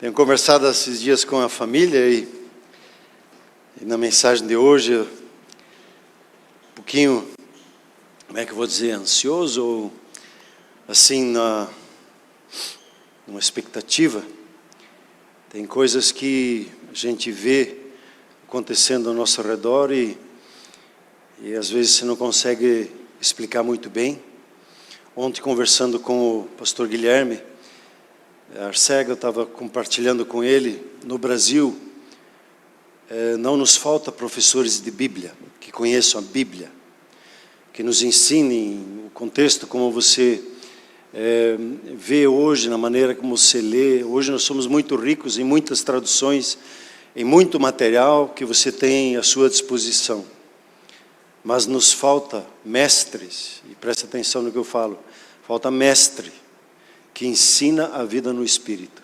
Tenho conversado esses dias com a família e na mensagem de hoje, um pouquinho, como é que eu vou dizer, ansioso ou assim, numa expectativa. Tem coisas que a gente vê acontecendo ao nosso redor e às vezes você não consegue explicar muito bem. Ontem, conversando com o pastor Guilherme Arcega, eu estava compartilhando com ele, no Brasil, não nos falta professores de Bíblia, que conheçam a Bíblia, que nos ensinem o contexto, como você vê hoje, na maneira como você lê. Hoje nós somos muito ricos em muitas traduções, em muito material que você tem à sua disposição. Mas nos falta mestres, e preste atenção no que eu falo, falta mestre que ensina a vida no Espírito.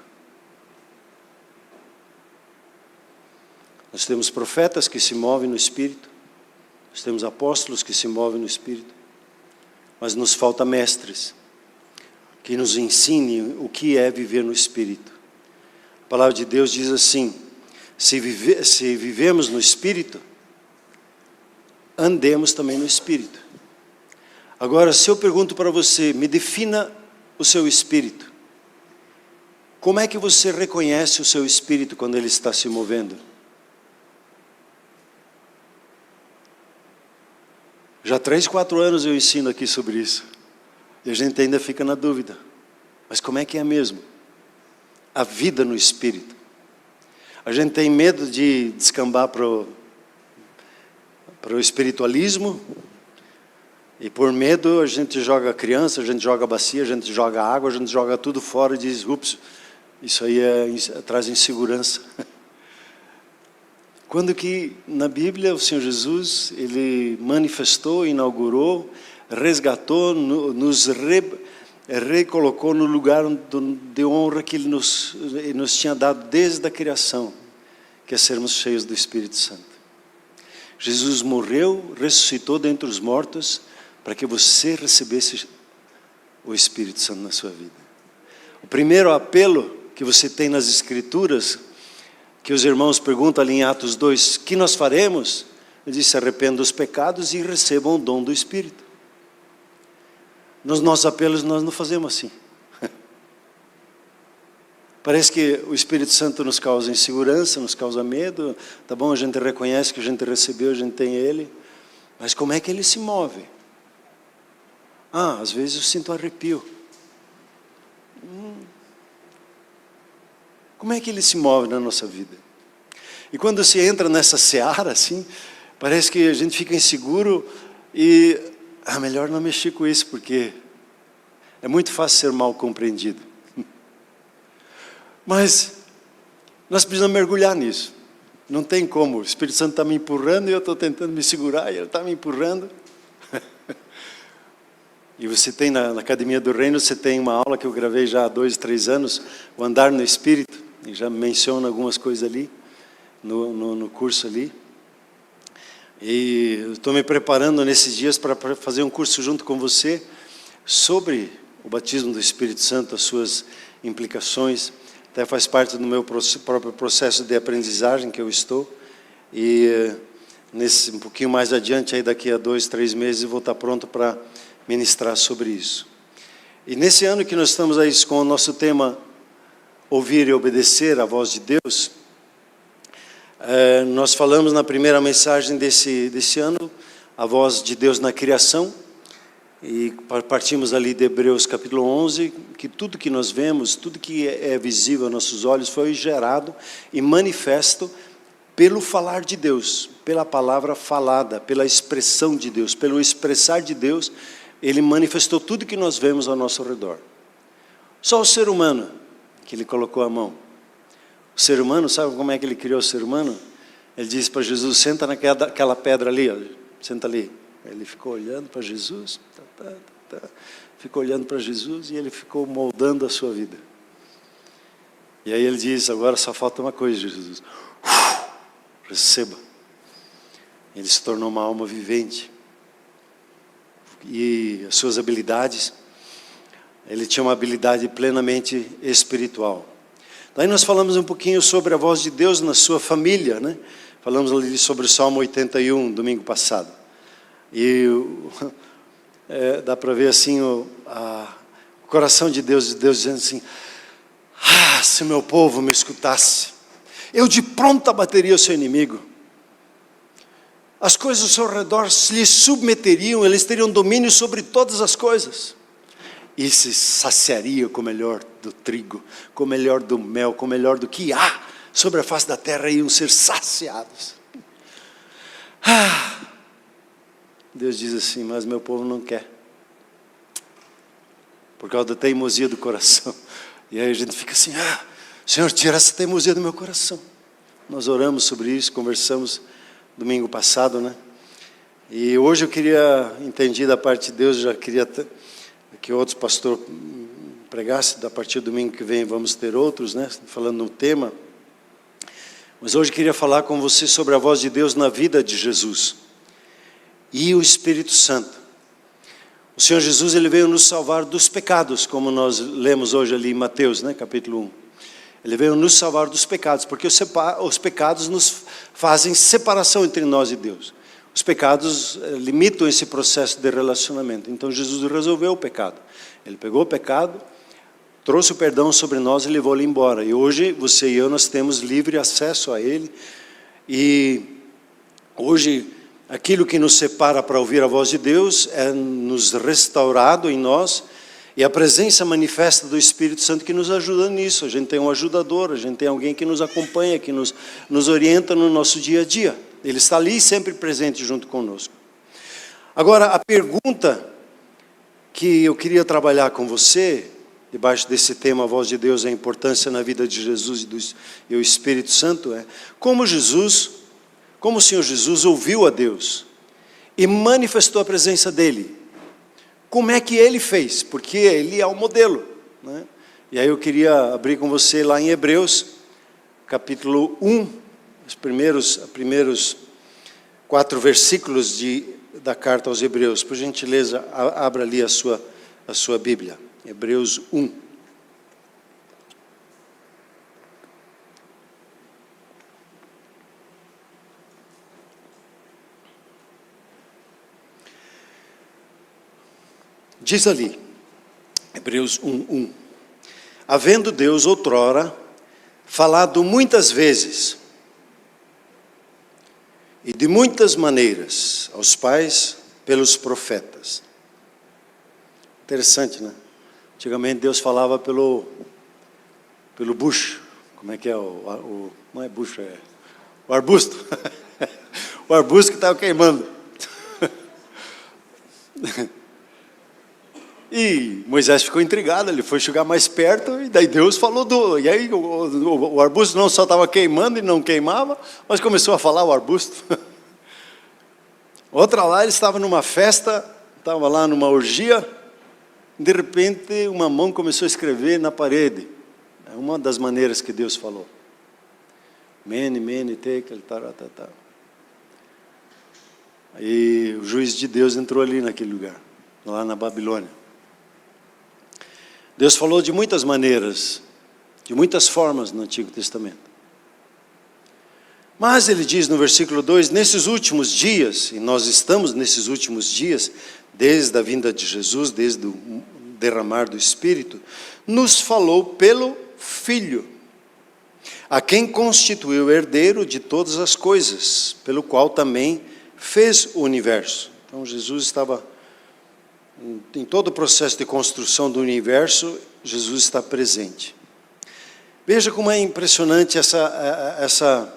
Nós temos profetas que se movem no Espírito, nós temos apóstolos que se movem no Espírito, mas nos falta mestres que nos ensinem o que é viver no Espírito. A palavra de Deus diz assim: se vivemos no Espírito, andemos também no Espírito. Agora, se eu pergunto para você, me defina o seu espírito. Como é que você reconhece o seu espírito quando ele está se movendo? Já 3, 4 anos eu ensino aqui sobre isso. E a gente ainda fica na dúvida. Mas como é que é mesmo? A vida no espírito. A gente tem medo de descambar para o espiritualismo. E por medo a gente joga criança, a gente joga bacia, a gente joga água, a gente joga tudo fora e diz: ups, isso aí traz insegurança. Quando que na Bíblia o Senhor Jesus, Ele manifestou, inaugurou, resgatou, nos recolocou no lugar de honra que Ele nos tinha dado desde a criação, que é sermos cheios do Espírito Santo. Jesus morreu, ressuscitou dentre os mortos, para que você recebesse o Espírito Santo na sua vida. O primeiro apelo que você tem nas Escrituras, que os irmãos perguntam ali em Atos 2, que nós faremos? Ele disse: arrependam dos pecados e recebam o dom do Espírito. Nos nossos apelos nós não fazemos assim. Parece que o Espírito Santo nos causa insegurança, nos causa medo. Tá bom, a gente reconhece que a gente recebeu, a gente tem Ele. Mas como é que Ele se move? Às vezes eu sinto arrepio. Como é que Ele se move na nossa vida? E quando você entra nessa seara assim, parece que a gente fica inseguro e melhor não mexer com isso, porque é muito fácil ser mal compreendido. Mas nós precisamos mergulhar nisso. Não tem como, o Espírito Santo está me empurrando e eu estou tentando me segurar e Ele está me empurrando. E você tem na Academia do Reino, você tem uma aula que eu gravei já há 2, 3 anos, o Andar no Espírito, e já menciona algumas coisas ali, no curso ali. E eu estou me preparando nesses dias para fazer um curso junto com você, sobre o batismo do Espírito Santo, as suas implicações. Até faz parte do meu próprio processo de aprendizagem que eu estou. E um pouquinho mais adiante, aí daqui a 2, 3 meses, eu vou estar pronto para ministrar sobre isso. E nesse ano que nós estamos aí com o nosso tema Ouvir e Obedecer à Voz de Deus, nós falamos na primeira mensagem desse ano, a voz de Deus na criação, e partimos ali de Hebreus capítulo 11, que tudo que nós vemos, tudo que é visível aos nossos olhos foi gerado e manifesto pelo falar de Deus, pela palavra falada, pela expressão de Deus, pelo expressar de Deus. Ele manifestou tudo que nós vemos ao nosso redor. Só o ser humano que Ele colocou a mão. O ser humano, sabe como é que Ele criou o ser humano? Ele disse para Jesus: senta naquela pedra ali, ó, senta ali. Ele ficou olhando para Jesus, ficou olhando para Jesus e Ele ficou moldando a sua vida. E aí Ele diz: agora só falta uma coisa, Jesus. Receba. Ele se tornou uma alma vivente. E as suas habilidades, ele tinha uma habilidade plenamente espiritual. Daí nós falamos um pouquinho sobre a voz de Deus na sua família, né? Falamos ali sobre o Salmo 81, domingo passado. E dá para ver assim o coração de Deus dizendo assim: se meu povo me escutasse, eu de pronto abateria o seu inimigo. As coisas ao seu redor lhe submeteriam, eles teriam domínio sobre todas as coisas. E se saciaria com o melhor do trigo, com o melhor do mel, com o melhor do que há sobre a face da terra, iam ser saciados. Deus diz assim: mas meu povo não quer, por causa da teimosia do coração. E aí a gente fica assim: Senhor, tira essa teimosia do meu coração. Nós oramos sobre isso, conversamos domingo passado, né? E hoje eu queria, entendi da parte de Deus, já queria que outros pastores pregassem, a partir do domingo que vem vamos ter outros, né? Falando no tema. Mas hoje eu queria falar com você sobre a voz de Deus na vida de Jesus e o Espírito Santo. O Senhor Jesus, Ele veio nos salvar dos pecados, como nós lemos hoje ali em Mateus, né, capítulo 1. Ele veio nos salvar dos pecados, porque os pecados nos fazem separação entre nós e Deus. Os pecados limitam esse processo de relacionamento. Então Jesus resolveu o pecado. Ele pegou o pecado, trouxe o perdão sobre nós e levou ele embora. E hoje você e eu, nós temos livre acesso a Ele. E hoje aquilo que nos separa para ouvir a voz de Deus é nos restaurado em nós, e a presença manifesta do Espírito Santo que nos ajuda nisso. A gente tem um ajudador, a gente tem alguém que nos acompanha, que nos orienta no nosso dia a dia. Ele está ali sempre presente junto conosco. Agora, a pergunta que eu queria trabalhar com você, debaixo desse tema, a voz de Deus, a importância na vida de Jesus e o Espírito Santo, é: como o Senhor Jesus ouviu a Deus e manifestou a presença dEle? Como é que Ele fez? Porque Ele é o modelo, né? E aí eu queria abrir com você lá em Hebreus, capítulo 1, os primeiros 4 versículos da carta aos Hebreus. Por gentileza, abra ali a sua Bíblia. Hebreus 1. Diz ali, Hebreus 1:1: havendo Deus outrora falado muitas vezes e de muitas maneiras aos pais pelos profetas. Interessante, né? Antigamente Deus falava pelo bucho. Como é que é não é bucho, é o arbusto. O arbusto que estava queimando. E Moisés ficou intrigado, ele foi chegar mais perto, e daí Deus falou e aí o arbusto não só estava queimando e não queimava, mas começou a falar o arbusto. Outra lá, ele estava numa festa, estava lá numa orgia, de repente uma mão começou a escrever na parede. É uma das maneiras que Deus falou. Mene, tekel, taratata. Aí o juiz de Deus entrou ali naquele lugar, lá na Babilônia. Deus falou de muitas maneiras, de muitas formas no Antigo Testamento. Mas ele diz no versículo 2, nesses últimos dias, e nós estamos nesses últimos dias, desde a vinda de Jesus, desde o derramar do Espírito, nos falou pelo Filho, a quem constituiu herdeiro de todas as coisas, pelo qual também fez o universo. Então Jesus estava em todo o processo de construção do universo, Jesus está presente. Veja como é impressionante essa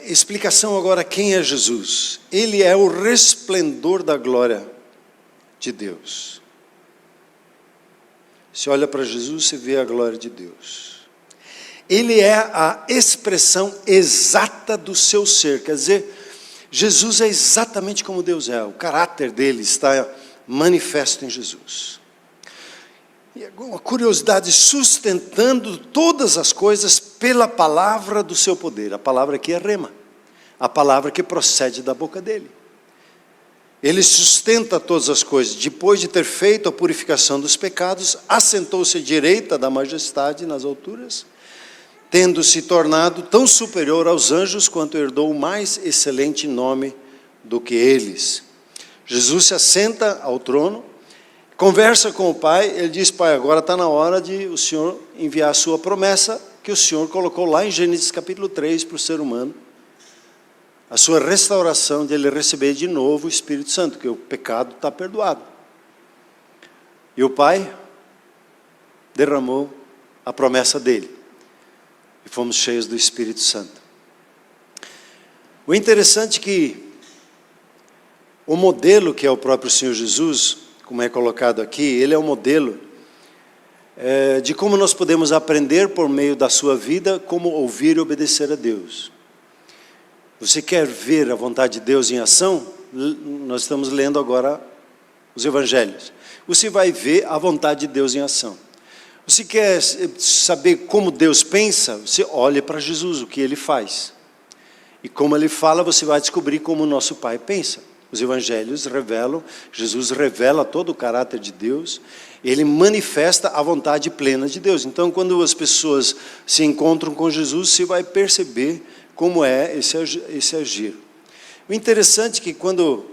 explicação agora. Quem é Jesus? Ele é o resplendor da glória de Deus. Você olha para Jesus, você vê a glória de Deus. Ele é a expressão exata do seu ser. Quer dizer, Jesus é exatamente como Deus é. O caráter dele está manifesto em Jesus. E uma curiosidade, sustentando todas as coisas pela palavra do seu poder. A palavra aqui é rema, a palavra que procede da boca dele. Ele sustenta todas as coisas. Depois de ter feito a purificação dos pecados, assentou-se à direita da majestade nas alturas, tendo se tornado tão superior aos anjos quanto herdou o mais excelente nome do que eles. Jesus se assenta ao trono, conversa com o Pai, ele diz: Pai, agora está na hora de o Senhor enviar a sua promessa, que o Senhor colocou lá em Gênesis capítulo 3 para o ser humano, a sua restauração, de ele receber de novo o Espírito Santo, que o pecado está perdoado. E o Pai derramou a promessa dele, e fomos cheios do Espírito Santo. O interessante é que o modelo que é o próprio Senhor Jesus, como é colocado aqui, ele é o modelo de como nós podemos aprender por meio da sua vida, como ouvir e obedecer a Deus. Você quer ver a vontade de Deus em ação? Nós estamos lendo agora os Evangelhos. Você vai ver a vontade de Deus em ação. Você quer saber como Deus pensa? Você olha para Jesus, o que Ele faz. E como Ele fala, você vai descobrir como o nosso Pai pensa. Os Evangelhos revelam, Jesus revela todo o caráter de Deus, Ele manifesta a vontade plena de Deus. Então, quando as pessoas se encontram com Jesus, você vai perceber como é esse agir. O interessante é que quando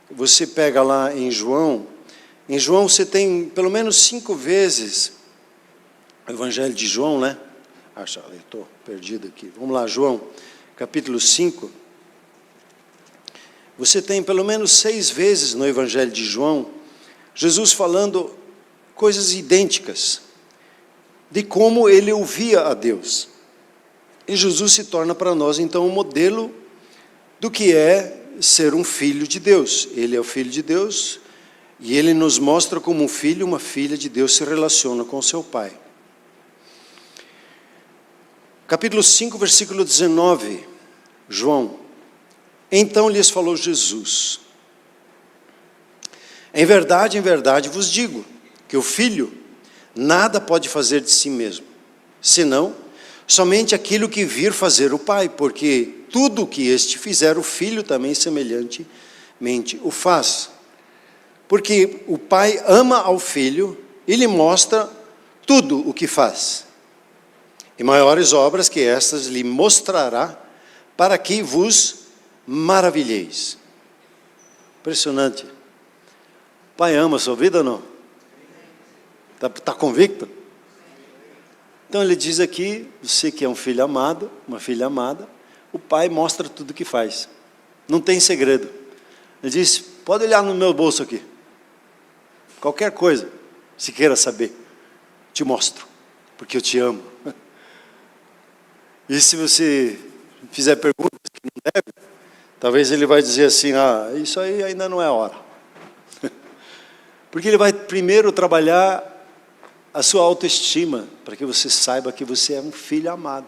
você pega lá em João você tem pelo menos 5 vezes, o Evangelho de João, né? Estou perdido aqui. Vamos lá, João, capítulo 5. Você tem pelo menos 6 vezes no Evangelho de João, Jesus falando coisas idênticas, de como ele ouvia a Deus. E Jesus se torna para nós, então, um modelo do que é ser um filho de Deus. Ele é o Filho de Deus, e ele nos mostra como um filho e uma filha de Deus se relaciona com o seu Pai. Capítulo 5, versículo 19, João. Então lhes falou Jesus: em verdade vos digo, que o Filho nada pode fazer de si mesmo, senão somente aquilo que vir fazer o Pai, porque tudo o que este fizer, o Filho também semelhantemente o faz. Porque o Pai ama ao Filho e lhe mostra tudo o que faz. E maiores obras que estas lhe mostrará, para que vos maravilheis. Impressionante. O Pai ama a sua vida ou não? Está convicto? Então ele diz aqui, você que é um filho amado, uma filha amada, o Pai mostra tudo o que faz. Não tem segredo. Ele diz: pode olhar no meu bolso aqui. Qualquer coisa, se queira saber, te mostro, porque eu te amo. E se você fizer perguntas que não deve, talvez ele vai dizer assim: isso aí ainda não é a hora. Porque ele vai primeiro trabalhar a sua autoestima, para que você saiba que você é um filho amado.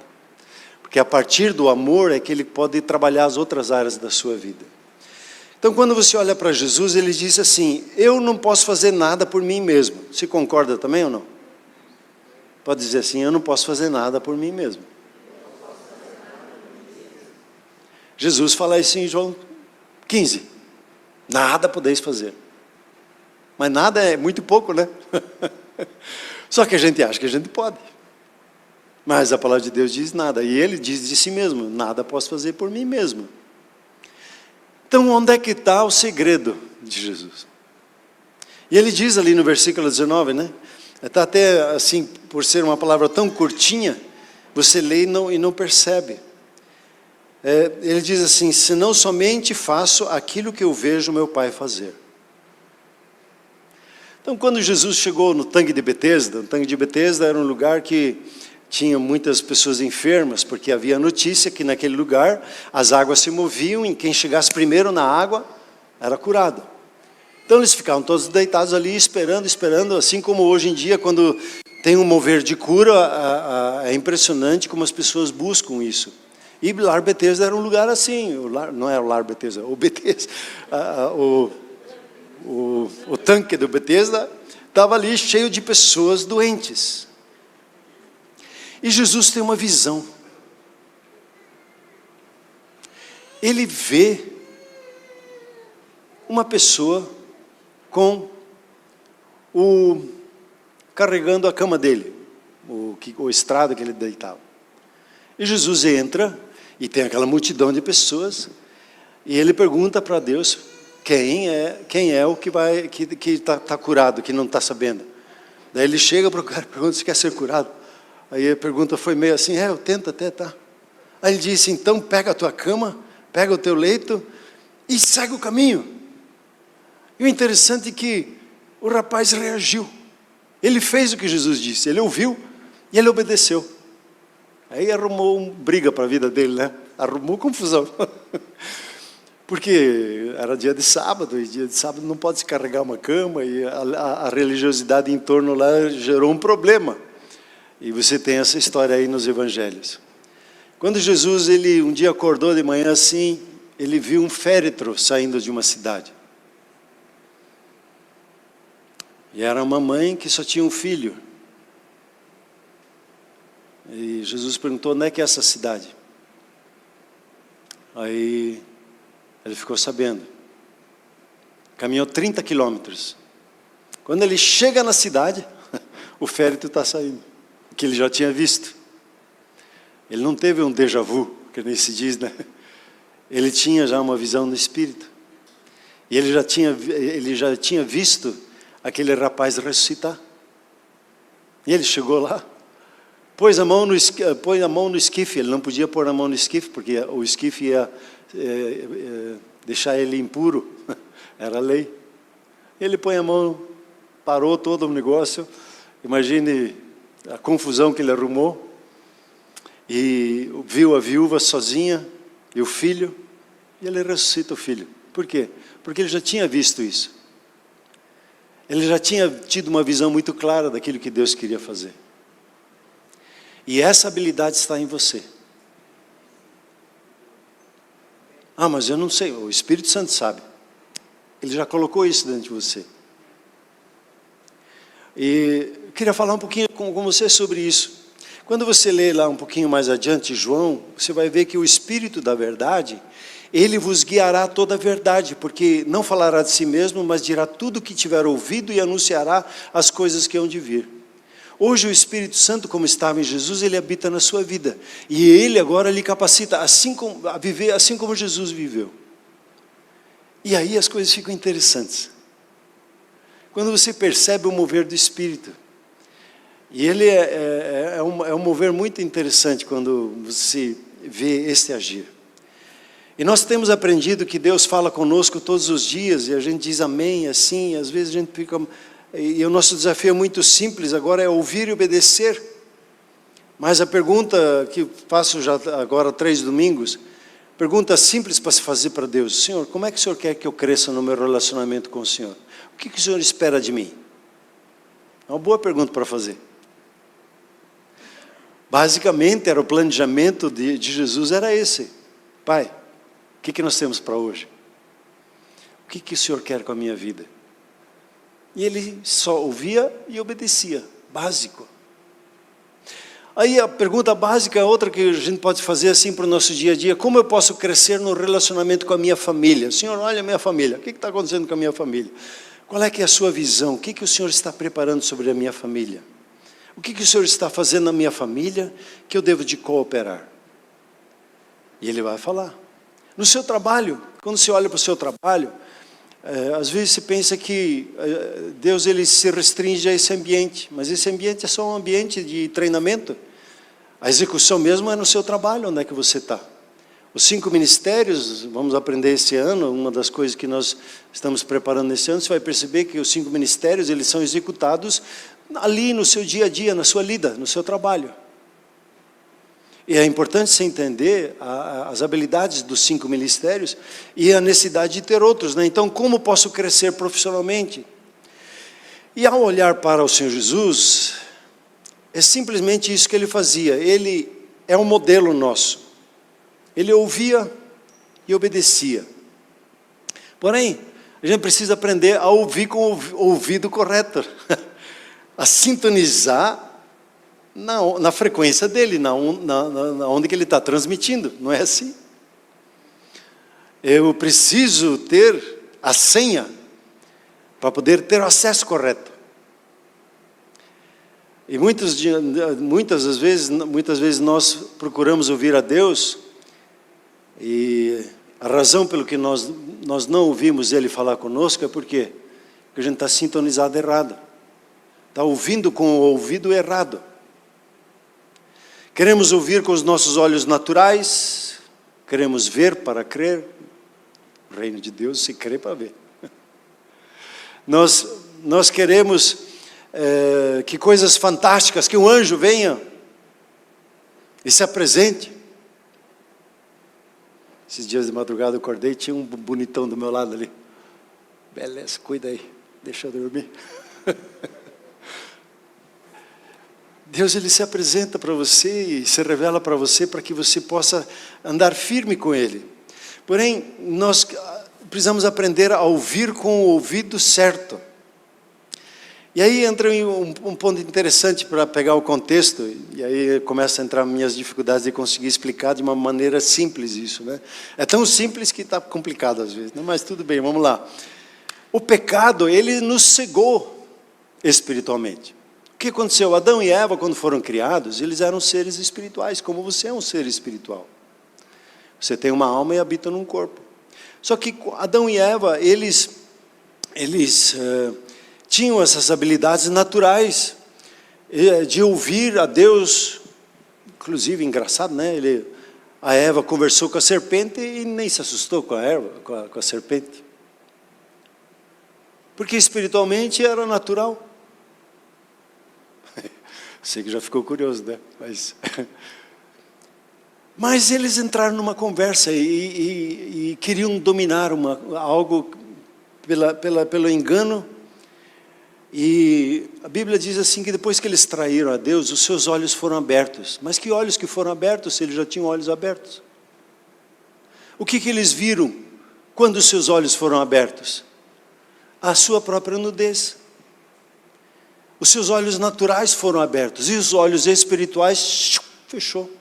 Porque a partir do amor é que ele pode trabalhar as outras áreas da sua vida. Então, quando você olha para Jesus, ele diz assim: eu não posso fazer nada por mim mesmo. Você concorda também ou não? Pode dizer assim: eu não posso fazer nada por mim mesmo. Jesus fala isso em João 15. Nada podeis fazer. Mas nada é muito pouco, né? Só que a gente acha que a gente pode. Mas a palavra de Deus diz nada. E ele diz de si mesmo: nada posso fazer por mim mesmo. Então, onde é que está o segredo de Jesus? E ele diz ali no versículo 19, né? Está até assim, por ser uma palavra tão curtinha, você lê e não percebe. Ele diz assim: senão somente faço aquilo que eu vejo meu Pai fazer. Então, quando Jesus chegou no tanque de Betesda, o tanque de Betesda era um lugar que tinha muitas pessoas enfermas, porque havia notícia que naquele lugar as águas se moviam e quem chegasse primeiro na água era curado. Então eles ficavam todos deitados ali esperando, assim como hoje em dia, quando tem um mover de cura, é impressionante como as pessoas buscam isso. E o Lar Betesda era um lugar assim, não é o Lar Betesda, o Betesda, o tanque do Betesda estava ali cheio de pessoas doentes. E Jesus tem uma visão. Ele vê uma pessoa carregando a cama dele, o estrado que ele deitava. E Jesus entra, e tem aquela multidão de pessoas, e ele pergunta para Deus, quem é o que está curado, que não está sabendo? Daí ele chega para o cara e pergunta se quer ser curado. Aí a pergunta foi meio assim, eu tento até, tá. Aí ele disse, então pega a tua cama, pega o teu leito e segue o caminho. E o interessante é que o rapaz reagiu. Ele fez o que Jesus disse, ele ouviu e ele obedeceu. Aí arrumou briga para a vida dele, né? Arrumou confusão. Porque era dia de sábado, e dia de sábado não pode se carregar uma cama, e a religiosidade em torno lá gerou um problema. E você tem essa história aí nos evangelhos. Quando Jesus, ele um dia acordou de manhã assim, ele viu um féretro saindo de uma cidade. E era uma mãe que só tinha um filho. E Jesus perguntou, onde é que é essa cidade? Aí ele ficou sabendo. Caminhou 30 quilômetros. Quando ele chega na cidade, o féretro está saindo, que ele já tinha visto. Ele não teve um déjà vu, que nem se diz, né? Ele tinha já uma visão no Espírito. E ele já tinha visto aquele rapaz ressuscitar. E ele chegou lá, pôs a mão no esquife. Ele não podia pôr a mão no esquife, porque o esquife ia deixar ele impuro. Era a lei. Ele põe a mão, parou todo o negócio. Imagine a confusão que ele arrumou. E viu a viúva sozinha e o filho, e ele ressuscita o filho. Por quê? Porque ele já tinha visto isso. Ele já tinha tido uma visão muito clara daquilo que Deus queria fazer. E essa habilidade está em você. Mas eu não sei, o Espírito Santo sabe. Ele já colocou isso dentro de você. E eu queria falar um pouquinho com você sobre isso. Quando você lê lá um pouquinho mais adiante, João, você vai ver que o Espírito da verdade, ele vos guiará toda a verdade, porque não falará de si mesmo, mas dirá tudo o que tiver ouvido e anunciará as coisas que hão de vir. Hoje o Espírito Santo, como estava em Jesus, ele habita na sua vida. E ele agora lhe capacita a viver assim como Jesus viveu. E aí as coisas ficam interessantes. Quando você percebe o mover do Espírito, e ele é um mover muito interessante quando você vê este agir. E nós temos aprendido que Deus fala conosco todos os dias, e a gente diz amém, assim, às vezes a gente fica... E o nosso desafio é muito simples, agora é ouvir e obedecer. Mas a pergunta que faço já agora 3 domingos, pergunta simples para se fazer para Deus: Senhor, como é que o Senhor quer que eu cresça no meu relacionamento com o Senhor? O que o Senhor espera de mim? É uma boa pergunta para fazer. Basicamente, era o planejamento de Jesus, era esse. Pai, o que nós temos para hoje? O que o Senhor quer com a minha vida? E ele só ouvia e obedecia, básico. Aí a pergunta básica, outra que a gente pode fazer assim para o nosso dia a dia: como eu posso crescer no relacionamento com a minha família? Senhor, olha a minha família, o que está acontecendo com a minha família? Qual é que é a sua visão? O que o Senhor está preparando sobre a minha família? O que o Senhor está fazendo na minha família que eu devo de cooperar? E ele vai falar. No seu trabalho, quando você olha para o seu trabalho, às vezes se pensa que Deus ele se restringe a esse ambiente, mas esse ambiente é só um ambiente de treinamento. A execução mesmo é no seu trabalho, onde é que você está. Os 5 ministérios, vamos aprender esse ano, uma das coisas que nós estamos preparando nesse ano, você vai perceber que os 5 ministérios, eles são executados ali no seu dia a dia, na sua lida, no seu trabalho. E é importante você entender as habilidades dos 5 ministérios e a necessidade de ter outros, né? Então, como posso crescer profissionalmente? E ao olhar para o Senhor Jesus, é simplesmente isso que ele fazia. Ele é um modelo nosso. Ele ouvia e obedecia. Porém, a gente precisa aprender a ouvir com o ouvido correto, a sintonizar na frequência dele, onde que ele está transmitindo, não é assim? Eu preciso ter a senha para poder ter o acesso correto. E muitas vezes nós procuramos ouvir a Deus, e a razão pelo que nós não ouvimos Ele falar conosco é porque a gente está sintonizado errado. Está ouvindo com o ouvido errado. Queremos ouvir com os nossos olhos naturais, queremos ver para crer. O reino de Deus se crê para ver. Nós queremos que coisas fantásticas, que um anjo venha e se apresente. Esses dias de madrugada eu acordei, tinha um bonitão do meu lado ali. Beleza, cuida aí, deixa eu dormir. Deus, Ele se apresenta para você e se revela para você para que você possa andar firme com Ele. Porém, nós precisamos aprender a ouvir com o ouvido certo. E aí entra um ponto interessante para pegar o contexto, e aí começa a entrar minhas dificuldades de conseguir explicar de uma maneira simples isso, né? É tão simples que está complicado às vezes, né? Mas tudo bem, vamos lá. O pecado, ele nos cegou espiritualmente. O que aconteceu? Adão e Eva, quando foram criados, eles eram seres espirituais, como você é um ser espiritual. Você tem uma alma e habita num corpo. Só que Adão e Eva, eles tinham essas habilidades naturais de ouvir a Deus. Inclusive, engraçado, né? A Eva conversou com a serpente e nem se assustou com a serpente. Porque espiritualmente era natural. Sei que já ficou curioso, né? Mas eles entraram numa conversa e queriam dominar algo pelo engano. E a Bíblia diz assim que depois que eles traíram a Deus, os seus olhos foram abertos. Mas que olhos que foram abertos se eles já tinham olhos abertos? O que eles viram quando os seus olhos foram abertos? A sua própria nudez. Os seus olhos naturais foram abertos e os olhos espirituais fechou.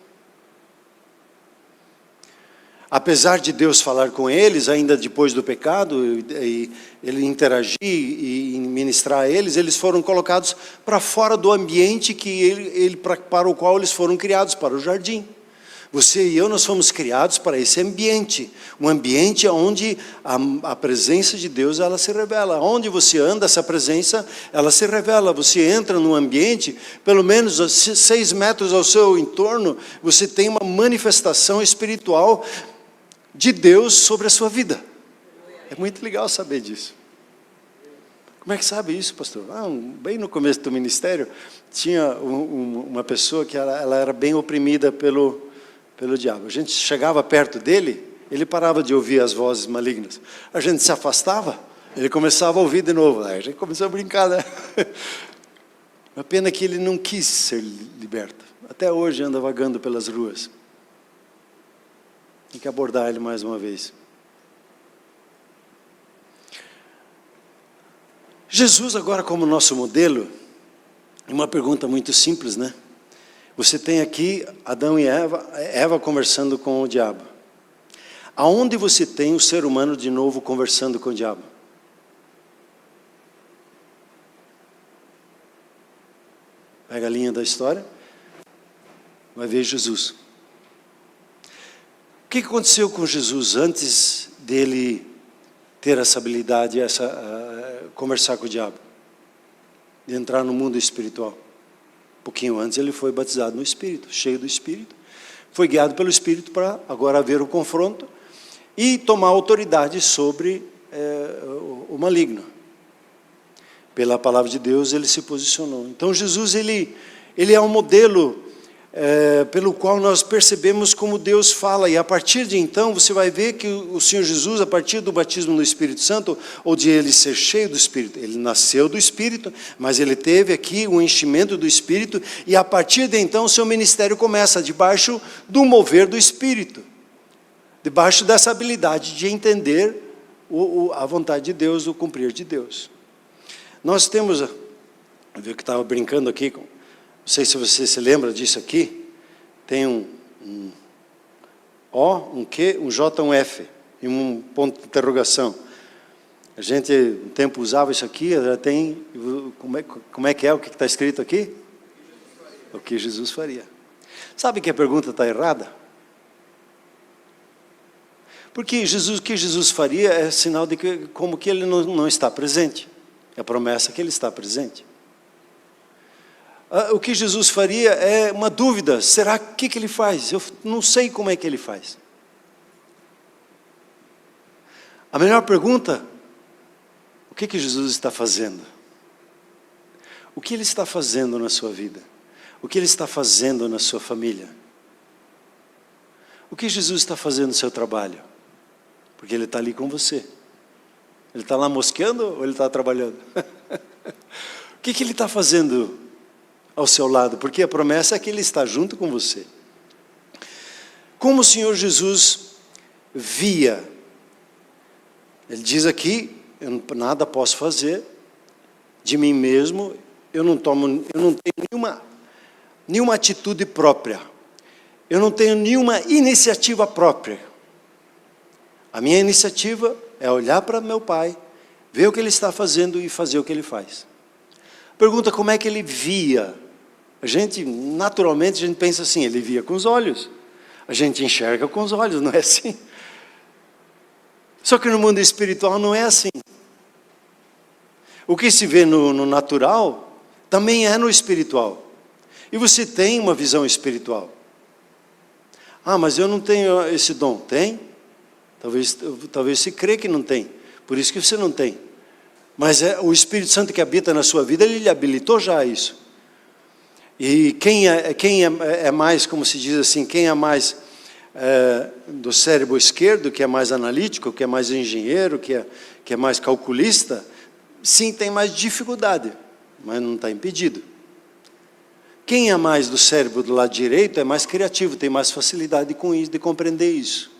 Apesar de Deus falar com eles, ainda depois do pecado, e Ele interagir e ministrar a eles, eles foram colocados para fora do ambiente para o qual eles foram criados, para o jardim. Você e eu, nós fomos criados para esse ambiente, um ambiente onde a presença de Deus, ela se revela. Onde você anda, essa presença, ela se revela. Você entra num ambiente, pelo menos 6 metros ao seu entorno, você tem uma manifestação espiritual de Deus sobre a sua vida. É muito legal saber disso. Como é que sabe isso, pastor? Bem no começo do ministério, tinha uma pessoa que ela era bem oprimida pelo diabo. A gente chegava perto dele, ele parava de ouvir as vozes malignas. A gente se afastava, ele começava a ouvir de novo. Aí a gente começou a brincar, né? A pena que ele não quis ser liberto. Até hoje anda vagando pelas ruas. Tem que abordar ele mais uma vez. Jesus agora como nosso modelo, uma pergunta muito simples, né? Você tem aqui Adão e Eva conversando com o diabo. Aonde você tem o ser humano de novo conversando com o diabo? Pega a linha da história, vai ver Jesus. O que aconteceu com Jesus antes dele ter essa habilidade, conversar com o diabo? De entrar no mundo espiritual. Um pouquinho antes ele foi batizado no Espírito, cheio do Espírito. Foi guiado pelo Espírito para agora haver o confronto e tomar autoridade sobre o maligno. Pela palavra de Deus ele se posicionou. Então Jesus ele é um modelo pelo qual nós percebemos como Deus fala, e a partir de então você vai ver que o Senhor Jesus, a partir do batismo no Espírito Santo, ou de ele ser cheio do Espírito, ele nasceu do Espírito, mas ele teve aqui o enchimento do Espírito, e a partir de então o seu ministério começa debaixo do mover do Espírito, debaixo dessa habilidade de entender a vontade de Deus, o cumprir de Deus. Nós temos, eu vi que estava brincando aqui, não sei se você se lembra disso aqui, tem um O, um Q, um J, um F, e um ponto de interrogação. A gente, um tempo, usava isso aqui, já tem, como é que é o que está escrito aqui? O que Jesus faria? Sabe que a pergunta está errada? Porque o que Jesus faria é sinal de que, como que ele não está presente. É a promessa que ele está presente. O que Jesus faria é uma dúvida. Será que ele faz? Eu não sei como é que ele faz. A melhor pergunta, o que Jesus está fazendo? O que ele está fazendo na sua vida? O que ele está fazendo na sua família? O que Jesus está fazendo no seu trabalho? Porque ele está ali com você. Ele está lá mosqueando ou ele está trabalhando? O que ele está fazendo ao seu lado? Porque a promessa é que ele está junto com você. Como o Senhor Jesus via, ele diz aqui, eu nada posso fazer de mim mesmo, eu não tenho nenhuma atitude própria, eu não tenho nenhuma iniciativa própria. A minha iniciativa é olhar para meu Pai, ver o que Ele está fazendo e fazer o que Ele faz. Pergunta como é que Ele via. Naturalmente, a gente pensa assim, Ele via com os olhos. A gente enxerga com os olhos, não é assim? Só que no mundo espiritual não é assim. O que se vê no natural, também é no espiritual. E você tem uma visão espiritual. Ah, mas eu não tenho esse dom. Tem? Talvez você crê que não tem, por isso que você não tem. Mas o Espírito Santo que habita na sua vida, Ele lhe habilitou já a isso. E quem é mais, como se diz assim, quem é mais do cérebro esquerdo, que é mais analítico, que é mais engenheiro, que é mais calculista, sim, tem mais dificuldade, mas não está impedido. Quem é mais do cérebro do lado direito é mais criativo, tem mais facilidade com isso, de compreender isso.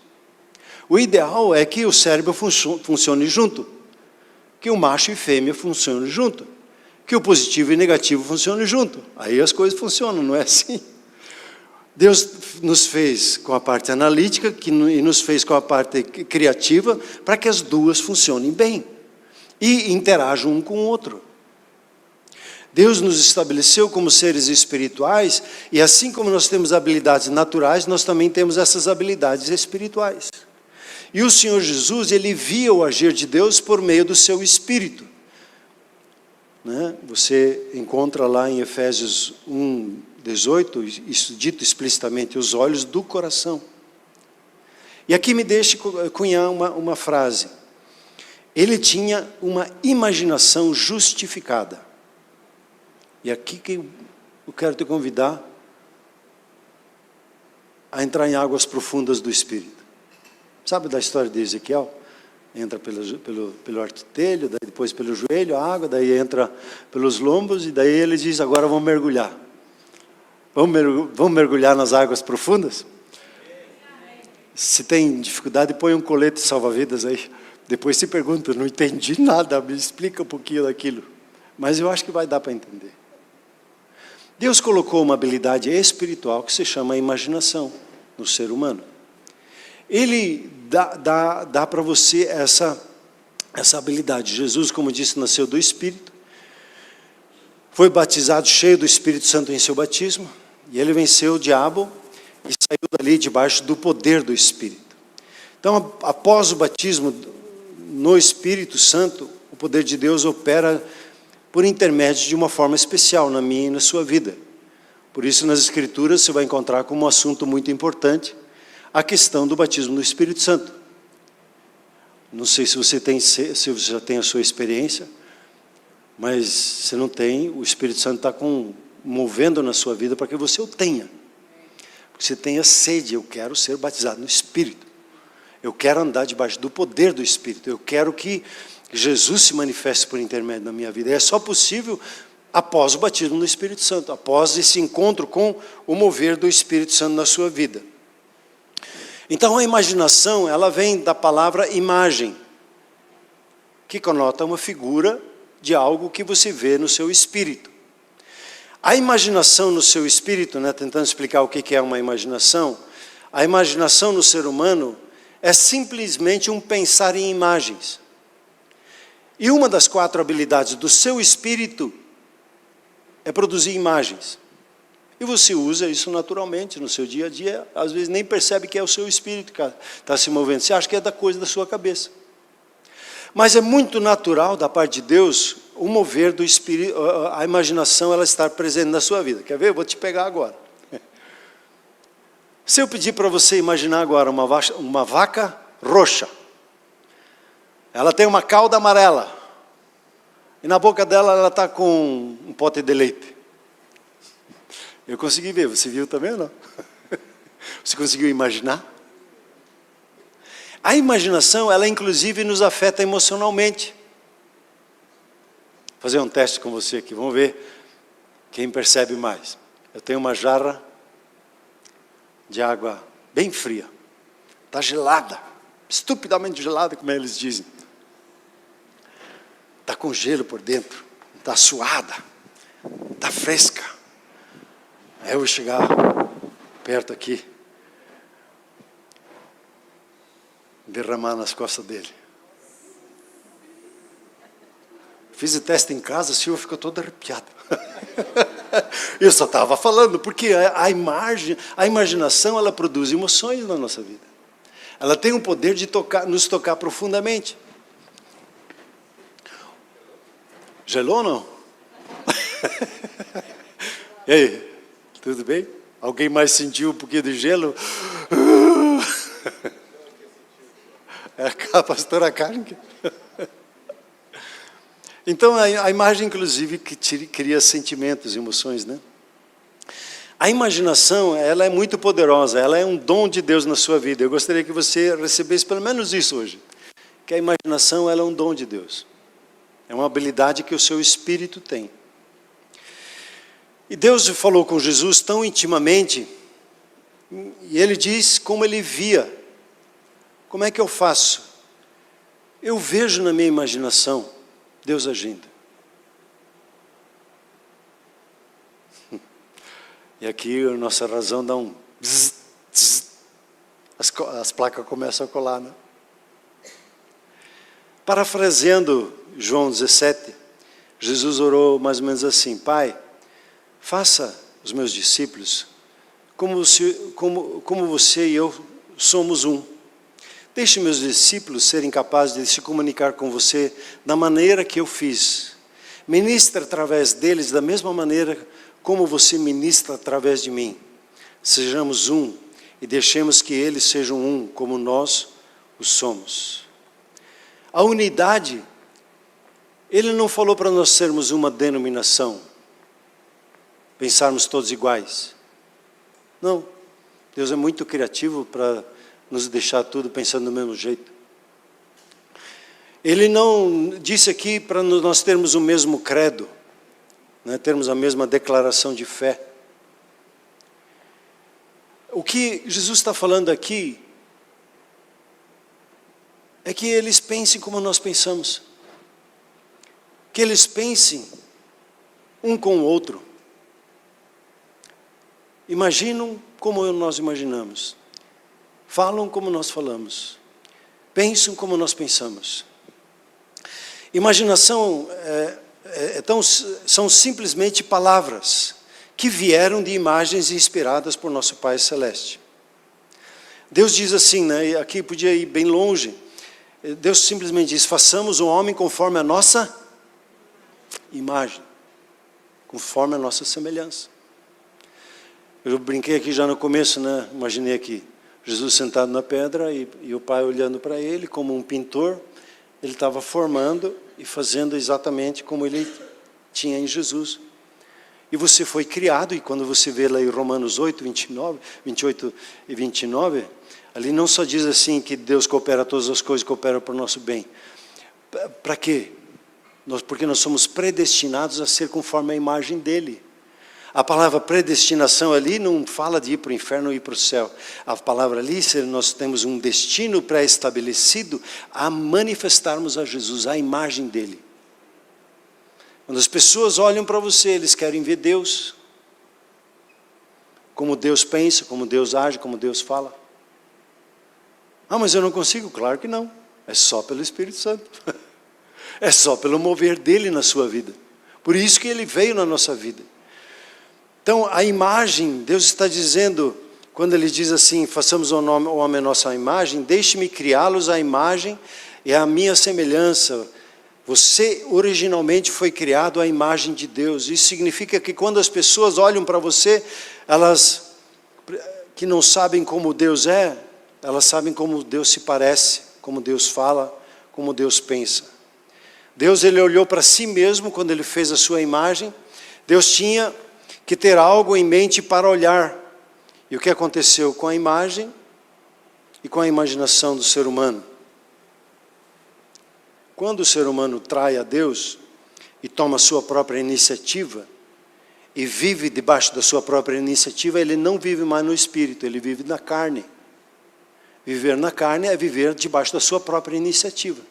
O ideal é que o cérebro funcione junto, que o macho e fêmea funcionem junto, que o positivo e negativo funcionem junto. Aí as coisas funcionam, não é assim? Deus nos fez com a parte analítica e nos fez com a parte criativa para que as duas funcionem bem e interajam um com o outro. Deus nos estabeleceu como seres espirituais e assim como nós temos habilidades naturais, nós também temos essas habilidades espirituais. E o Senhor Jesus, Ele via o agir de Deus por meio do seu Espírito. Você encontra lá em Efésios 1:18, isso dito explicitamente, os olhos do coração. E aqui me deixe cunhar uma frase. Ele tinha uma imaginação justificada. E aqui que eu quero te convidar a entrar em águas profundas do Espírito. Sabe da história de Ezequiel? Entra pelo artelho, daí depois pelo joelho, a água, daí entra pelos lombos, e daí ele diz, agora vamos mergulhar. Vamos mergulhar nas águas profundas? Se tem dificuldade, põe um colete salva-vidas aí. Depois se pergunta, não entendi nada, me explica um pouquinho daquilo. Mas eu acho que vai dar para entender. Deus colocou uma habilidade espiritual que se chama imaginação no ser humano. Ele dá para você essa habilidade. Jesus, como disse, nasceu do Espírito, foi batizado cheio do Espírito Santo em seu batismo, e ele venceu o diabo e saiu dali debaixo do poder do Espírito. Então, após o batismo no Espírito Santo, o poder de Deus opera por intermédio de uma forma especial na minha e na sua vida. Por isso, nas Escrituras, você vai encontrar como um assunto muito importante a questão do batismo no Espírito Santo. Não sei se você já tem a sua experiência, mas se não tem, o Espírito Santo está movendo na sua vida para que você o tenha. Porque você tenha sede, eu quero ser batizado no Espírito. Eu quero andar debaixo do poder do Espírito. Eu quero que Jesus se manifeste por intermédio da minha vida. E é só possível após o batismo no Espírito Santo, após esse encontro com o mover do Espírito Santo na sua vida. Então a imaginação, ela vem da palavra imagem, que conota uma figura de algo que você vê no seu espírito. A imaginação no seu espírito, tentando explicar o que é uma imaginação, a imaginação no ser humano é simplesmente um pensar em imagens. E uma das 4 habilidades do seu espírito é produzir imagens. E você usa isso naturalmente no seu dia a dia, às vezes nem percebe que é o seu espírito que está se movendo, você acha que é da coisa da sua cabeça. Mas é muito natural da parte de Deus o mover do espírito, a imaginação ela estar presente na sua vida. Quer ver? Eu vou te pegar agora. Se eu pedir para você imaginar agora uma vaca roxa, ela tem uma cauda amarela, e na boca dela ela está com um pote de leite. Eu consegui ver, você viu também ou não? Você conseguiu imaginar? A imaginação, ela inclusive nos afeta emocionalmente. Vou fazer um teste com você aqui, vamos ver quem percebe mais. Eu tenho uma jarra de água bem fria, está gelada, estupidamente gelada, como eles dizem. Está com gelo por dentro, está suada, está fresca. Aí eu vou chegar perto aqui, derramar nas costas dele. Fiz o teste em casa, a Silvia ficou toda arrepiada. Eu só estava falando, porque a imaginação, ela produz emoções na nossa vida. Ela tem o poder de nos tocar profundamente. Gelou ou não? E aí, tudo bem? Alguém mais sentiu um pouquinho de gelo? É a pastora Karen. Então, a imagem, inclusive, que cria sentimentos, emoções, né? A imaginação, ela é muito poderosa, ela é um dom de Deus na sua vida. Eu gostaria que você recebesse pelo menos isso hoje. Que a imaginação, ela é um dom de Deus. É uma habilidade que o seu espírito tem. E Deus falou com Jesus tão intimamente, e Ele diz como Ele via. Como é que eu faço? Eu vejo na minha imaginação Deus agindo. E aqui a nossa razão dá um bzz, bzz. As placas começam a colar, né? Parafraseando João 17, Jesus orou mais ou menos assim: Pai, faça os meus discípulos como você e eu somos um. Deixe meus discípulos serem capazes de se comunicar com você da maneira que eu fiz. Ministra através deles da mesma maneira como você ministra através de mim. Sejamos um e deixemos que eles sejam um como nós o somos. A unidade, Ele não falou para nós sermos uma denominação, pensarmos todos iguais. Não, Deus é muito criativo para nos deixar tudo pensando do mesmo jeito. Ele não disse aqui para nós termos o mesmo credo, né, termos a mesma declaração de fé. O que Jesus está falando aqui é que eles pensem como nós pensamos. Que eles pensem um com o outro. Imaginam como nós imaginamos. Falam como nós falamos. Pensam como nós pensamos. Imaginação são simplesmente palavras que vieram de imagens inspiradas por nosso Pai Celeste. Deus diz assim, né, aqui podia ir bem longe. Deus simplesmente diz: façamos o homem conforme a nossa imagem, conforme a nossa semelhança. Eu brinquei aqui já no começo, né? Imaginei aqui Jesus sentado na pedra e o Pai olhando para ele como um pintor. Ele estava formando e fazendo exatamente como ele tinha em Jesus. E você foi criado, e quando você vê lá em Romanos 8, 28 e 29, ali não só diz assim que Deus coopera todas as coisas, coopera para o nosso bem. Para quê? Porque nós somos predestinados a ser conforme a imagem dele. A palavra predestinação ali não fala de ir para o inferno ou ir para o céu. A palavra ali, nós temos um destino pré-estabelecido a manifestarmos a Jesus, a imagem dele. Quando as pessoas olham para você, eles querem ver Deus. Como Deus pensa, como Deus age, como Deus fala. Ah, mas eu não consigo? Claro que não. É só pelo Espírito Santo. É só pelo mover dele na sua vida. Por isso que ele veio na nossa vida. Então, a imagem, Deus está dizendo, quando Ele diz assim, façamos o homem a nossa imagem, deixe-me criá-los à imagem e à minha semelhança. Você originalmente foi criado à imagem de Deus. Isso significa que quando as pessoas olham para você, elas que não sabem como Deus é, elas sabem como Deus se parece, como Deus fala, como Deus pensa. Deus, Ele olhou para si mesmo quando Ele fez a sua imagem. Deus tinha que ter algo em mente para olhar. E o que aconteceu com a imagem e com a imaginação do ser humano? Quando o ser humano trai a Deus e toma a sua própria iniciativa e vive debaixo da sua própria iniciativa, ele não vive mais no Espírito, ele vive na carne. Viver na carne é viver debaixo da sua própria iniciativa.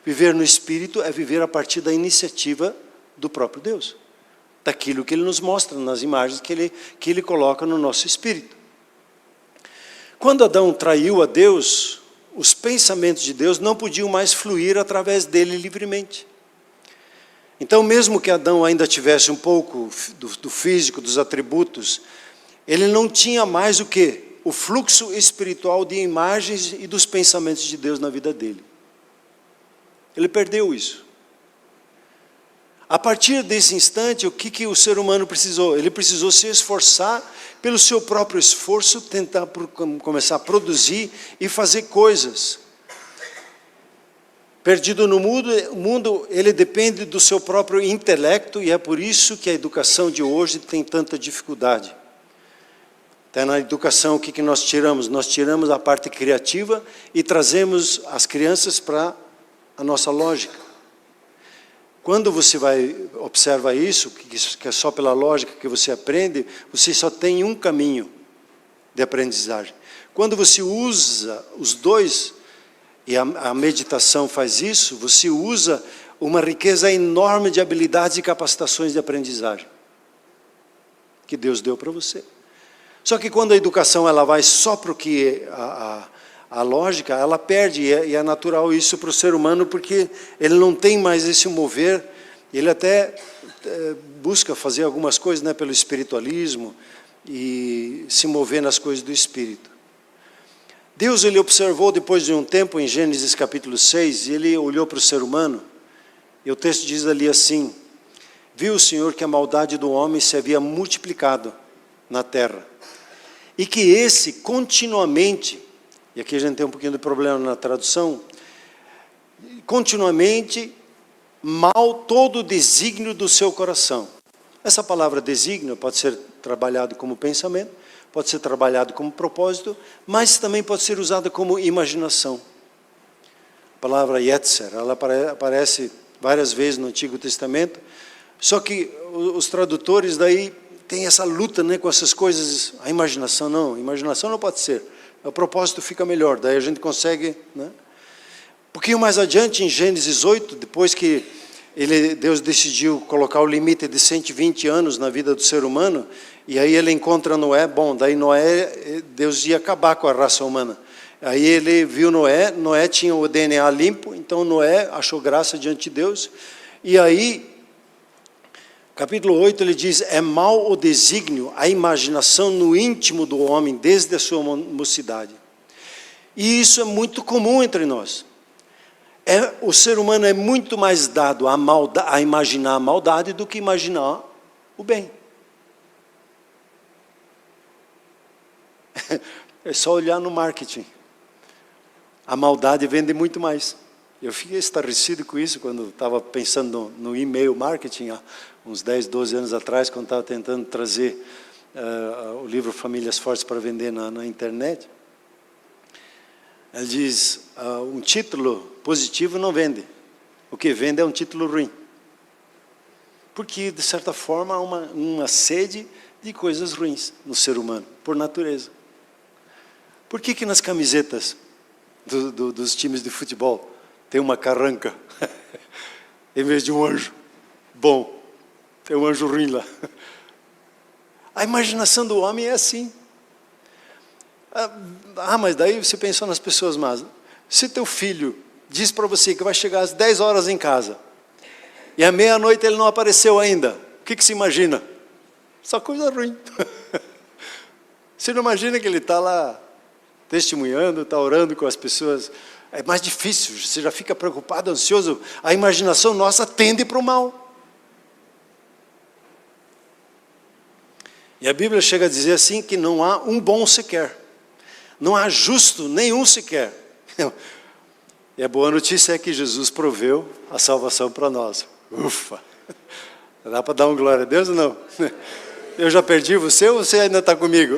Viver no Espírito é viver a partir da iniciativa do próprio Deus. Daquilo que Ele nos mostra nas imagens que Ele coloca no nosso espírito. Quando Adão traiu a Deus, os pensamentos de Deus não podiam mais fluir através dele livremente. Então, mesmo que Adão ainda tivesse um pouco do físico, dos atributos, ele não tinha mais o quê? O fluxo espiritual de imagens e dos pensamentos de Deus na vida dele. Ele perdeu isso. A partir desse instante, o que o ser humano precisou? Ele precisou se esforçar, pelo seu próprio esforço, tentar começar a produzir e fazer coisas. Perdido no mundo, ele depende do seu próprio intelecto, e é por isso que a educação de hoje tem tanta dificuldade. Até na educação, o que nós tiramos? Nós tiramos a parte criativa e trazemos as crianças para a nossa lógica. Quando você observa isso, que é só pela lógica que você aprende, você só tem um caminho de aprendizagem. Quando você usa os dois, e a meditação faz isso, você usa uma riqueza enorme de habilidades e capacitações de aprendizagem que Deus deu para você. Só que quando a educação ela vai só para o que a lógica, ela perde, e é natural isso para o ser humano, porque ele não tem mais esse mover, ele até busca fazer algumas coisas, né, pelo espiritualismo, e se mover nas coisas do Espírito. Deus, ele observou depois de um tempo, em Gênesis capítulo 6, e ele olhou para o ser humano, e o texto diz ali assim, viu o Senhor que a maldade do homem se havia multiplicado na terra, e que esse continuamente, e aqui a gente tem um pouquinho de problema na tradução, continuamente mal todo o desígnio do seu coração. Essa palavra desígnio pode ser trabalhado como pensamento, pode ser trabalhado como propósito, mas também pode ser usada como imaginação. A palavra Yetzer, ela aparece várias vezes no Antigo Testamento, só que os tradutores daí têm essa luta, né, com essas coisas. A imaginação não pode ser. O propósito fica melhor, daí a gente consegue, né? Um pouquinho mais adiante, em Gênesis 8, depois que Deus decidiu colocar o limite de 120 anos na vida do ser humano, e aí ele encontra Noé, daí Noé, Deus ia acabar com a raça humana. Aí ele viu Noé tinha o DNA limpo, então Noé achou graça diante de Deus, e aí, capítulo 8, ele diz, é mau o desígnio, a imaginação no íntimo do homem, desde a sua mocidade. E isso é muito comum entre nós. O ser humano é muito mais dado a imaginar a maldade do que imaginar o bem. É só olhar no marketing. A maldade vende muito mais. Eu fiquei estarrecido com isso quando estava pensando no e-mail marketing, há uns 10, 12 anos atrás, quando estava tentando trazer o livro Famílias Fortes para vender na internet. Ele diz, um título positivo não vende. O que vende é um título ruim. Porque, de certa forma, há uma sede de coisas ruins no ser humano, por natureza. Por que nas camisetas dos times de futebol tem uma carranca, em vez de um anjo bom? Tem um anjo ruim lá. A imaginação do homem é assim. Mas daí você pensou nas pessoas más. Se teu filho diz para você que vai chegar às 10 horas em casa, e à meia-noite ele não apareceu ainda, o que se imagina? Só coisa ruim. Você não imagina que ele está lá testemunhando, está orando com as pessoas. É mais difícil, você já fica preocupado, ansioso. A imaginação nossa tende para o mal. E a Bíblia chega a dizer assim que não há um bom sequer. Não há justo nenhum sequer. E a boa notícia é que Jesus proveu a salvação para nós. Ufa! Dá para dar um glória a Deus ou não? Eu já perdi você ou você ainda está comigo?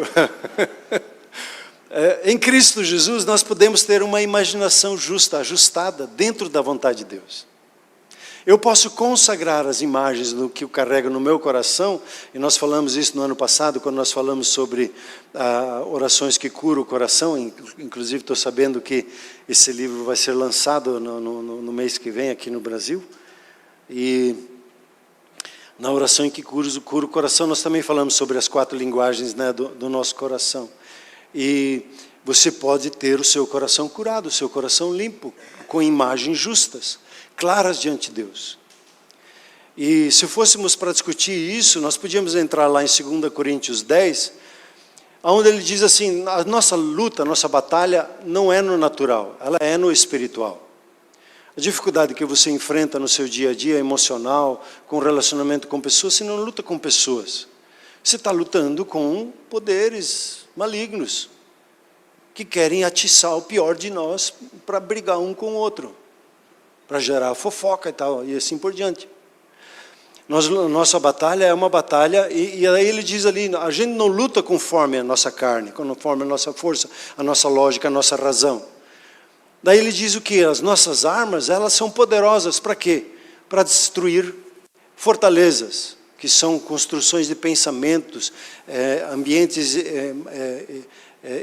Em Cristo Jesus nós podemos ter uma imaginação justa, ajustada, dentro da vontade de Deus. Eu posso consagrar as imagens do que eu carrego no meu coração, e nós falamos isso no ano passado, quando nós falamos sobre orações que curam o coração, inclusive estou sabendo que esse livro vai ser lançado no mês que vem aqui no Brasil, e na oração em que cura o coração, nós também falamos sobre as 4 linguagens, né, do nosso coração. E você pode ter o seu coração curado, o seu coração limpo, com imagens justas, claras diante de Deus. E se fôssemos para discutir isso, nós podíamos entrar lá em 2 Coríntios 10, onde ele diz assim, a nossa luta, a nossa batalha não é no natural, ela é no espiritual. A dificuldade que você enfrenta no seu dia a dia, emocional, com relacionamento com pessoas, você não luta com pessoas. Você está lutando com poderes malignos, que querem atiçar o pior de nós para brigar um com o outro, para gerar fofoca e tal, e assim por diante. Nossa batalha é uma batalha, e aí ele diz ali, a gente não luta conforme a nossa carne, conforme a nossa força, a nossa lógica, a nossa razão. Daí ele diz o que? As nossas armas, elas são poderosas para quê? Para destruir fortalezas, que são construções de pensamentos, ambientes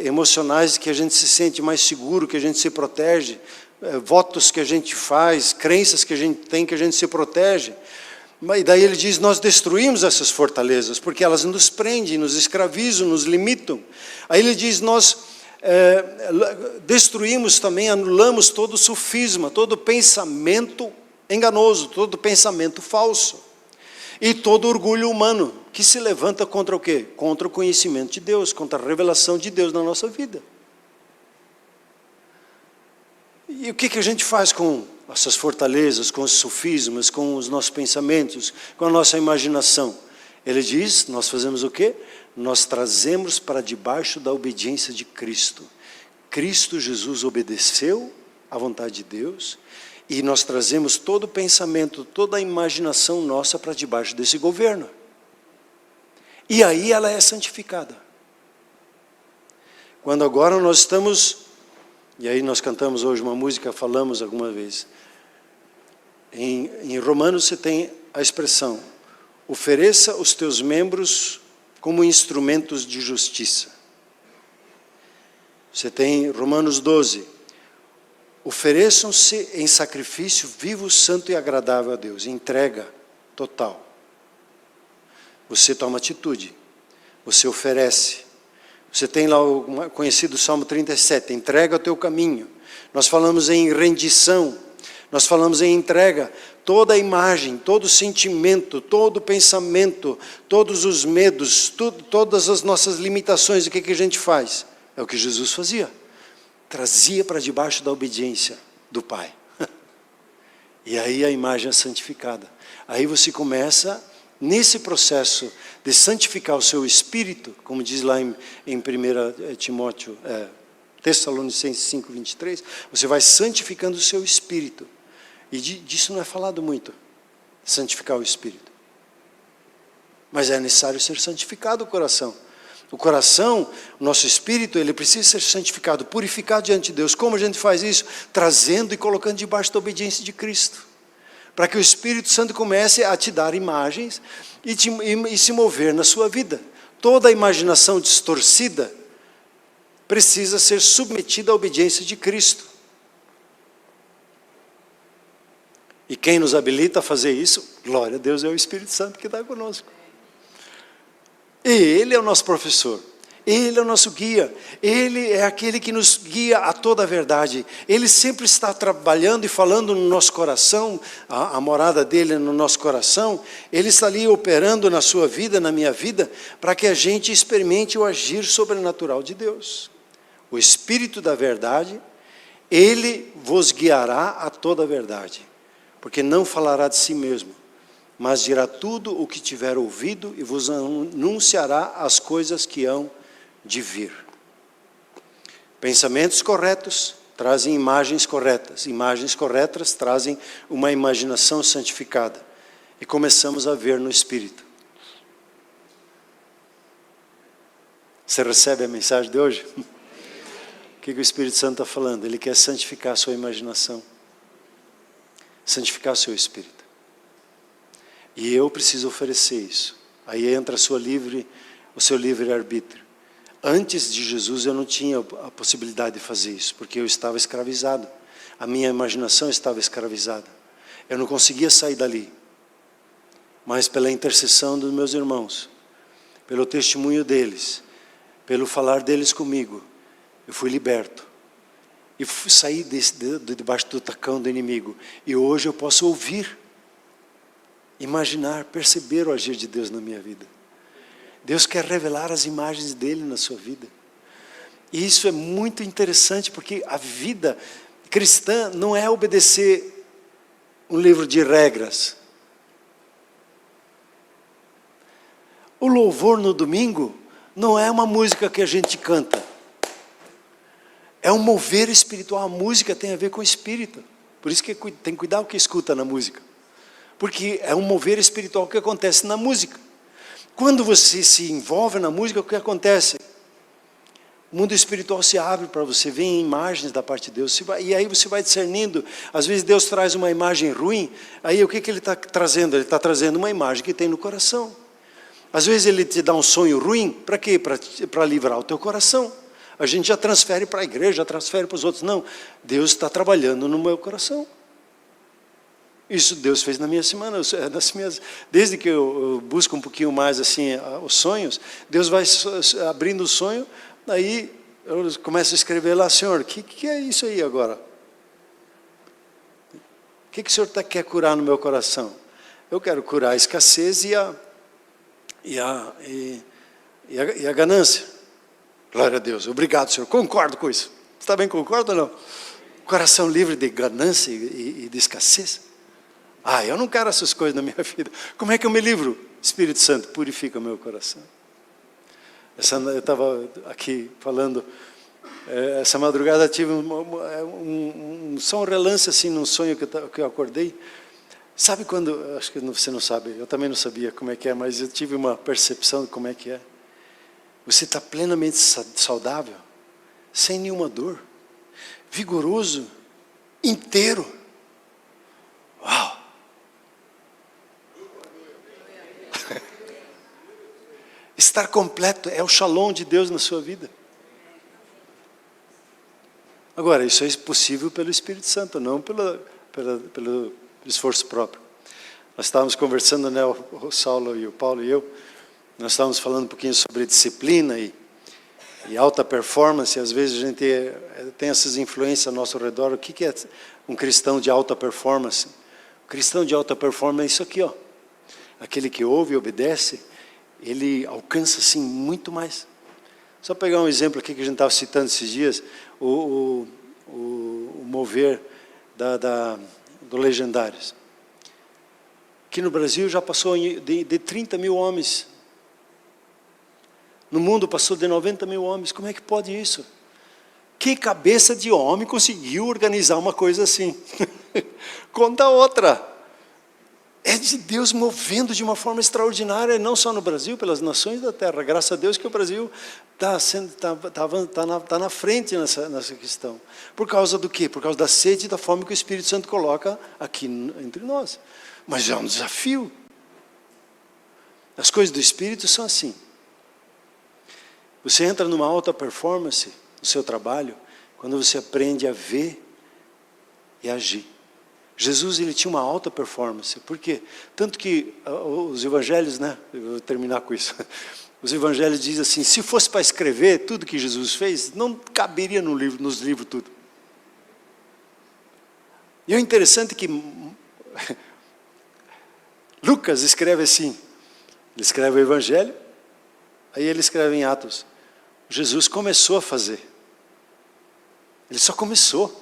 emocionais que a gente se sente mais seguro, que a gente se protege, votos que a gente faz, crenças que a gente tem, que a gente se protege. E daí ele diz, nós destruímos essas fortalezas, porque elas nos prendem, nos escravizam, nos limitam. Aí ele diz, nós destruímos também, anulamos todo sofisma, todo pensamento enganoso, todo pensamento falso, e todo orgulho humano, que se levanta contra o quê? Contra o conhecimento de Deus, contra a revelação de Deus na nossa vida. E o que a gente faz com essas fortalezas, com os sofismas, com os nossos pensamentos, com a nossa imaginação? Ele diz, nós fazemos o quê? Nós trazemos para debaixo da obediência de Cristo. Cristo Jesus obedeceu à vontade de Deus, e nós trazemos todo o pensamento, toda a imaginação nossa para debaixo desse governo. E aí ela é santificada. Quando agora nós estamos, e aí nós cantamos hoje uma música, falamos alguma vez, em Romanos você tem a expressão, ofereça os teus membros como instrumentos de justiça. Você tem Romanos 12, ofereçam-se em sacrifício vivo, santo e agradável a Deus, entrega total. Você toma atitude, você oferece. Você tem lá o conhecido Salmo 37, entrega o teu caminho. Nós falamos em rendição, nós falamos em entrega. Toda a imagem, todo o sentimento, todo o pensamento, todos os medos, todas as nossas limitações, o que a gente faz? É o que Jesus fazia. Trazia para debaixo da obediência do Pai. E aí a imagem é santificada. Aí você começa, nesse processo de santificar o seu espírito, como diz lá em 1 Timóteo, Tessalonicenses 5, 23, você vai santificando o seu espírito. E disso não é falado muito, santificar o espírito. Mas é necessário ser santificado o coração. O coração, o nosso espírito, ele precisa ser santificado, purificado diante de Deus. Como a gente faz isso? Trazendo e colocando debaixo da obediência de Cristo. Para que o Espírito Santo comece a te dar imagens e se mover na sua vida. Toda a imaginação distorcida precisa ser submetida à obediência de Cristo. E quem nos habilita a fazer isso? Glória a Deus, é o Espírito Santo que está conosco. E Ele é o nosso professor. Ele é o nosso guia, Ele é aquele que nos guia a toda a verdade. Ele sempre está trabalhando e falando no nosso coração, a morada dele é no nosso coração. Ele está ali operando na sua vida, na minha vida, para que a gente experimente o agir sobrenatural de Deus. O Espírito da verdade, Ele vos guiará a toda a verdade, porque não falará de si mesmo, mas dirá tudo o que tiver ouvido e vos anunciará as coisas que hão de vir. Pensamentos corretos trazem imagens corretas trazem uma imaginação santificada, e começamos a ver no Espírito. Você recebe a mensagem de hoje? O que o Espírito Santo está falando? Ele quer santificar a sua imaginação, santificar o seu Espírito, e eu preciso oferecer isso. Aí entra o seu livre-arbítrio. Antes de Jesus eu não tinha a possibilidade de fazer isso, porque eu estava escravizado. A minha imaginação estava escravizada. Eu não conseguia sair dali. Mas pela intercessão dos meus irmãos, pelo testemunho deles, pelo falar deles comigo, eu fui liberto. E saí debaixo do tacão do inimigo. E hoje eu posso ouvir, imaginar, perceber o agir de Deus na minha vida. Deus quer revelar as imagens dele na sua vida. E isso é muito interessante, porque a vida cristã não é obedecer um livro de regras. O louvor no domingo não é uma música que a gente canta. É um mover espiritual. A música tem a ver com o espírito. Por isso que tem que cuidar o que escuta na música. Porque é um mover espiritual que acontece na música. Quando você se envolve na música, o que acontece? O mundo espiritual se abre para você, vem imagens da parte de Deus, e aí você vai discernindo. Às vezes Deus traz uma imagem ruim, aí o que Ele está trazendo? Ele está trazendo uma imagem que tem no coração. Às vezes Ele te dá um sonho ruim, para quê? Para livrar o teu coração. A gente já transfere para a igreja, já transfere para os outros. Não, Deus está trabalhando no meu coração. Isso Deus fez na minha semana, desde que eu busco um pouquinho mais assim os sonhos, Deus vai abrindo o sonho, aí eu começo a escrever lá: Senhor, o que é isso aí agora? O que o Senhor quer curar no meu coração? Eu quero curar a escassez e a ganância. Glória a Deus, obrigado, Senhor, concordo com isso. Você também concorda ou não? Coração livre de ganância e de escassez. Eu não quero essas coisas na minha vida. Como é que eu me livro? Espírito Santo, purifica o meu coração. Eu estava aqui falando, essa madrugada tive só um relance assim, num sonho que eu acordei. Sabe quando, acho que você não sabe, eu também não sabia como é que é, mas eu tive uma percepção de como é que é. Você está plenamente saudável, sem nenhuma dor, vigoroso, inteiro. Uau! Estar completo é o shalom de Deus na sua vida. Agora, isso é possível pelo Espírito Santo, não pelo esforço próprio. Nós estávamos conversando, né, o Saulo e o Paulo e eu, nós estávamos falando um pouquinho sobre disciplina e alta performance. Às vezes a gente tem essas influências ao nosso redor. O que é um cristão de alta performance? O cristão de alta performance é isso aqui, ó. Aquele que ouve e obedece, ele alcança assim muito mais. Só pegar um exemplo aqui que a gente estava citando esses dias, o mover do Legendários. Aqui no Brasil já passou de 30 mil homens. No mundo passou de 90 mil homens. Como é que pode isso? Que cabeça de homem conseguiu organizar uma coisa assim? Conta outra. É de Deus movendo de uma forma extraordinária, não só no Brasil, pelas nações da terra. Graças a Deus que o Brasil está na frente nessa questão. Por causa do quê? Por causa da sede e da fome que o Espírito Santo coloca aqui entre nós. Mas é um desafio. As coisas do Espírito são assim. Você entra numa alta performance no seu trabalho, quando você aprende a ver e agir. Jesus, ele tinha uma alta performance. Por quê? Tanto que os evangelhos, né? Eu vou terminar com isso. Os evangelhos dizem assim, se fosse para escrever tudo que Jesus fez, não caberia no livro, nos livros tudo. E o interessante é que Lucas escreve assim, ele escreve o evangelho, aí ele escreve em Atos, Jesus começou a fazer. Ele só começou.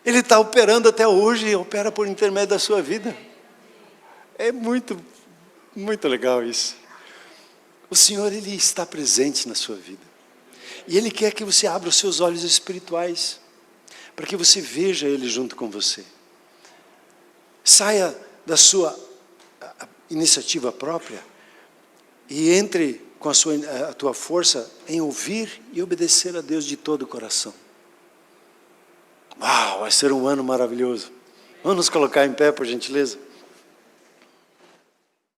Ele está operando até hoje e opera por intermédio da sua vida. É muito legal isso. O Senhor, Ele está presente na sua vida. E Ele quer que você abra os seus olhos espirituais, para que você veja Ele junto com você. Saia da sua iniciativa própria e entre com a tua força em ouvir e obedecer a Deus de todo o coração. Uau, vai ser um ano maravilhoso. Vamos nos colocar em pé, por gentileza.